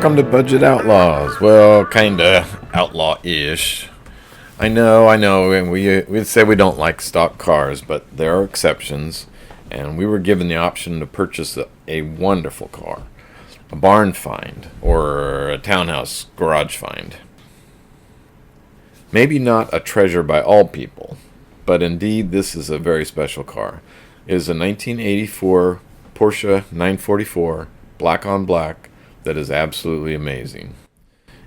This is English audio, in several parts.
Welcome to Budget Outlaws. Well, kinda outlaw-ish. I know, and we say we don't like stock cars, but there are exceptions. And we were given the option to purchase a wonderful car, a barn find, or a townhouse garage find. Maybe not a treasure by all people, but indeed this is a very special car. It is a 1984 Porsche 944, black on black, that is absolutely amazing.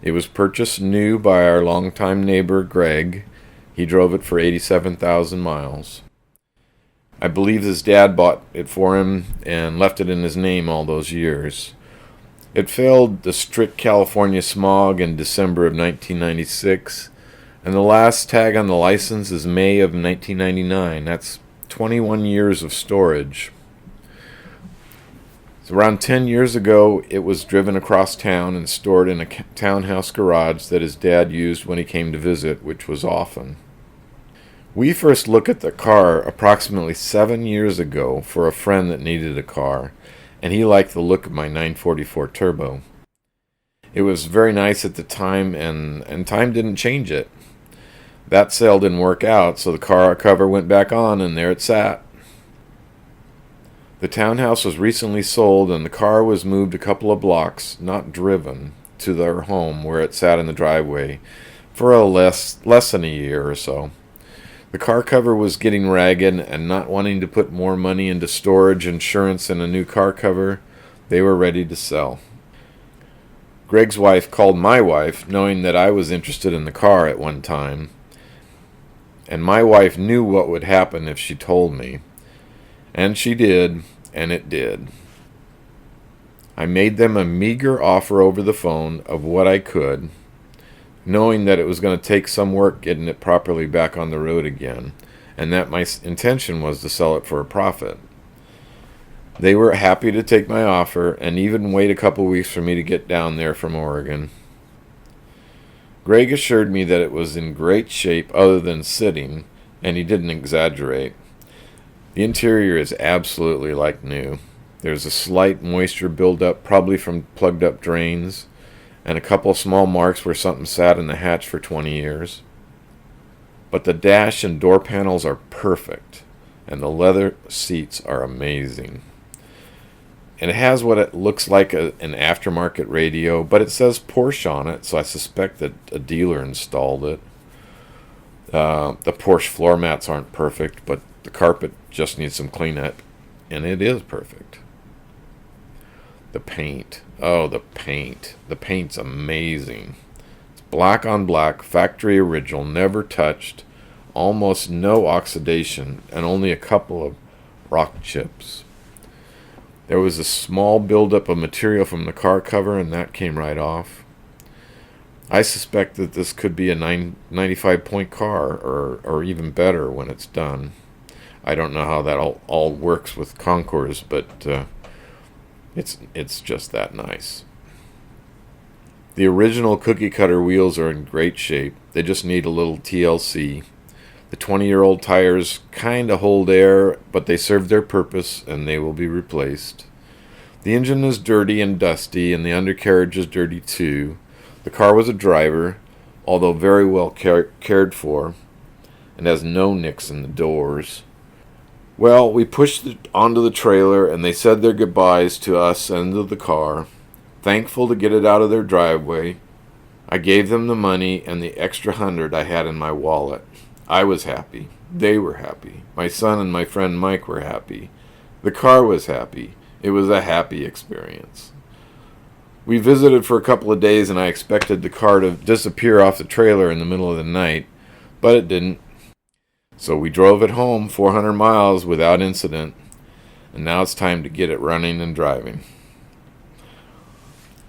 It was purchased new by our longtime neighbor Greg. He drove it for 87,000 miles. I believe his dad bought it for him and left it in his name all those years. It failed the strict California smog in December of 1996, and the last tag on the license is May of 1999. That's 21 years of storage. So around 10 years ago, it was driven across town and stored in a townhouse garage that his dad used when he came to visit, which was often. We first looked at the car approximately 7 years ago for a friend that needed a car, and he liked the look of my 944 Turbo. It was very nice at the time, and time didn't change it. That sale didn't work out, so the car cover went back on, and there it sat. The townhouse was recently sold, and the car was moved a couple of blocks, not driven, to their home where it sat in the driveway for less than a year or so. The car cover was getting ragged, and not wanting to put more money into storage, insurance, and a new car cover, they were ready to sell. Greg's wife called my wife, knowing that I was interested in the car at one time, and my wife knew what would happen if she told me. And she did, and it did. I made them a meager offer over the phone of what I could, knowing that it was going to take some work getting it properly back on the road again, and that my intention was to sell it for a profit. They were happy to take my offer, and even wait a couple weeks for me to get down there from Oregon. Greg assured me that it was in great shape other than sitting, and he didn't exaggerate. The interior is absolutely like new. There's a slight moisture buildup, probably from plugged up drains, and a couple small marks where something sat in the hatch for 20 years. But the dash and door panels are perfect, and the leather seats are amazing. And it has what it looks like an aftermarket radio, but it says Porsche on it, so I suspect that a dealer installed it. The Porsche floor mats aren't perfect, but the carpet just needs some cleanup, and it is perfect. The paint. Oh, the paint. The paint's amazing. It's black on black, factory original, never touched, almost no oxidation, and only a couple of rock chips. There was a small buildup of material from the car cover, and that came right off. I suspect that this could be a 95-point car, or even better when it's done. I don't know how that all works with Concours, but it's just that nice. The original cookie cutter wheels are in great shape. They just need a little TLC. The 20-year-old tires kind of hold air, but they serve their purpose, and they will be replaced. The engine is dirty and dusty, and the undercarriage is dirty too. The car was a driver, although very well cared for, and has no nicks in the doors. Well, we pushed it onto the trailer, and they said their goodbyes to us and to the car. Thankful to get it out of their driveway, I gave them the money and the extra $100 I had in my wallet. I was happy. They were happy. My son and my friend Mike were happy. The car was happy. It was a happy experience. We visited for a couple of days, and I expected the car to disappear off the trailer in the middle of the night, but it didn't. So we drove it home 400 miles without incident, and now it's time to get it running and driving.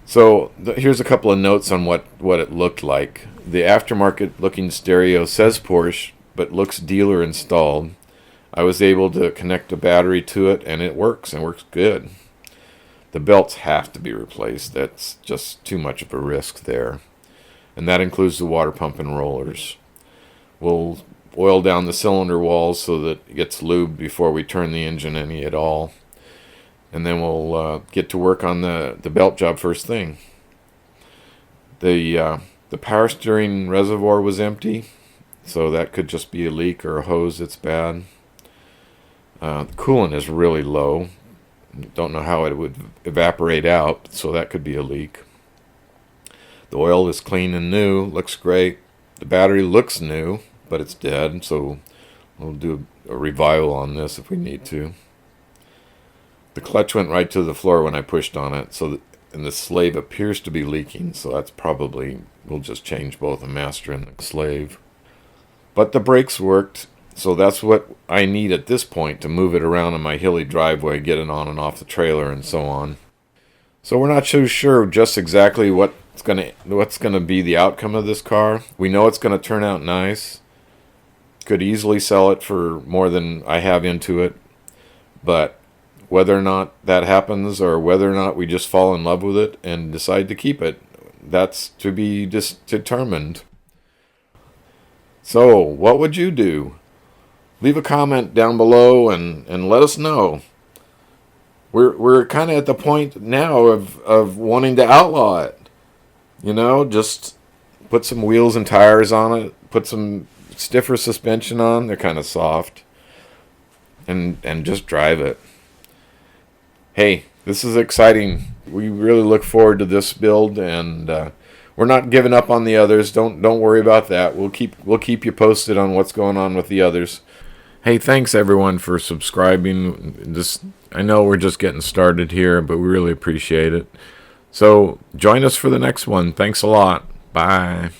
So here's a couple of notes on what it looked like. The aftermarket looking stereo says Porsche, but looks dealer installed. I was able to connect a battery to it, and it works good. The belts have to be replaced. That's just too much of a risk there. And that includes the water pump and rollers. We'll oil down the cylinder walls so that it gets lubed before we turn the engine any at all. And then we'll get to work on the belt job first thing. The power steering reservoir was empty, so that could just be a leak or a hose that's bad. The coolant is really low. Don't know how it would evaporate out, so that could be a leak. The oil is clean and new, looks great. The battery looks new, but it's dead, so we'll do a revival on this if we need to. The clutch went right to the floor when I pushed on it, and the slave appears to be leaking, so that's probably, we'll just change both the master and the slave. But the brakes worked, so that's what I need at this point to move it around in my hilly driveway, get it on and off the trailer and so on. So we're not so sure just exactly what's gonna be the outcome of this car. We know it's gonna turn out nice. Could easily sell it for more than I have into it, but whether or not that happens, or whether or not we just fall in love with it and decide to keep it, that's to be determined. So, what would you do? Leave a comment down below and let us know. We're kind of at the point now of wanting to outlaw it. You know, just put some wheels and tires on it, put some stiffer suspension on, they're kind of soft, and just drive it. Hey, this is exciting. We really look forward to this build, and we're not giving up on the others. Don't worry about that. We'll keep you posted on what's going on with the others. Hey, thanks everyone for subscribing. I know we're just getting started here, but we really appreciate it. So join us for the next one. Thanks a lot. Bye.